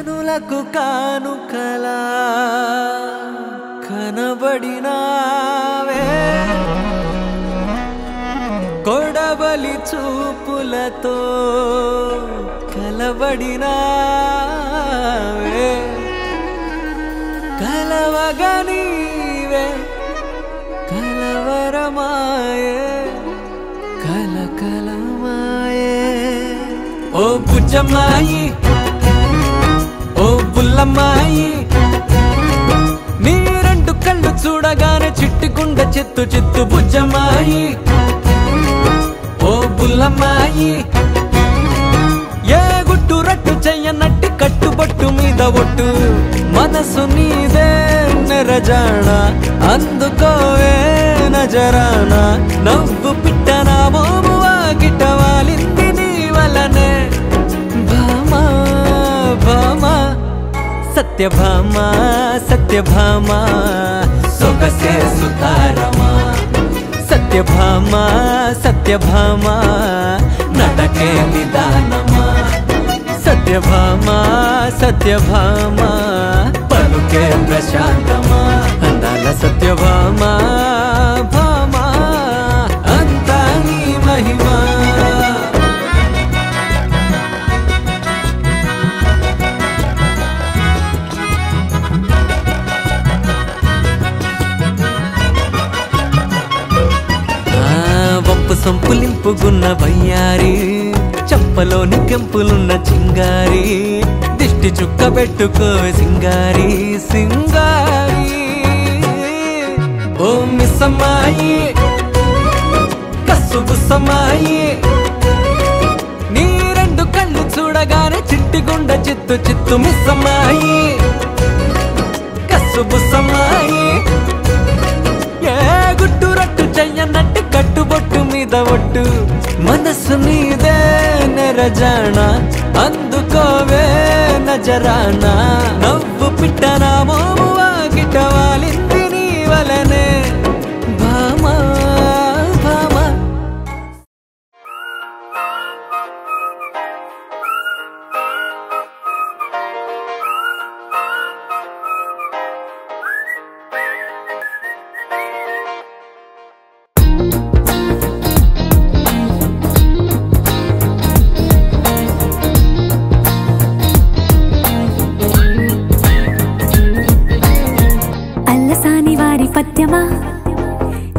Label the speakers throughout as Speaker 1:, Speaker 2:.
Speaker 1: కనులకు కానుకలా కనబడినావే కొడబలి చూపులతో కలబడినావే కలవగా నీవే కలవరమాయే కలకలమాయే ఓ బుజ్జమ్మాయి ఓ బుల్లమ్మాయి నీ రెండు కళ్ళు చూడగానే చిట్టుకుండ చిత్తు చిత్తు బుజ్జమ్మాయి ఓ బుల్లమ్మాయి ఏ గుట్టు రట్టు చెయ్యనట్టి కట్టుబట్టు మీద ఒట్టు మనసు నీదే నెరజాణ అందుకోవే నజరానా నవ్వు పిట్టనా మోమువా గిట్టవాలింది నీ వలనే భామా భామా సత్యభామా సత్యభామా సొగసే సుతారమా సత్యభామా సత్యభామా నడకే నిదానమా సత్యభామా సత్యభామా పలుకే ప్రశాంతమా అందాల సత్యభామా భామా అంతా నీ మహిమా సంపులింపుగున్న వయ్యారి చప్పలోని కెంపులున్న చింగారి దిష్టి చుక్క పెట్టుకో సింగారి సింగారి ఓ మిస్సమ్మాయి కస్సుబుస్సమ్మాయి నీ రెండు కళ్ళు చూడగానే చిట్టిగుండ చిత్తు చిత్తు మిస్సమ్మాయి కస్సుబుస్సమ్మాయి ఏ గుట్టు రట్టు చెయ్యనట్టు కట్టుబొట్టు మీద ఒట్టు మనసు నీదే నెరజాణ అందుకోవే నజరానా నవ్వు పిట్టనా మోమువా గిట్టవాలింది నీ వలనే భామా భామా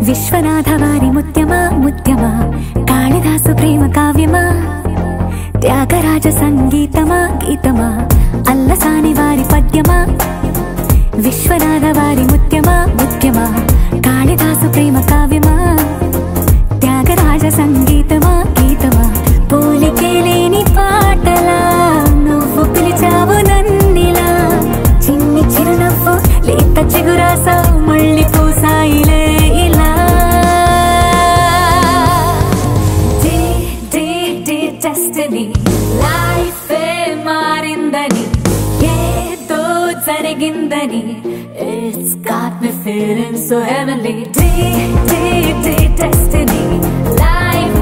Speaker 2: విశ్వనాథ వారి ముత్యమా ముత్యమా కాళిదాసు ప్రేమ కావ్యమా త్యాగరాజ సంగీతమా గీతమా అల్లసాని వారి పద్యమా విశ్వనాథ వారి ముత్యమా ముత్యమా కాళిదాసు ప్రేమ కావ్యమా త్యాగరాజ సంగీతమా గీతమా పోలికే లేని పాటలా నువ్వు పిలిచావు నన్నిలా చిన్ని చిరునవ్వు లేత చిగురాసావు మళ్ళీ పూసాయిలే ఇలా డెస్టినీ లైఫ్ మారిందని ఏదో జరిగిందని It's got me feeling so heavenly. Destiny life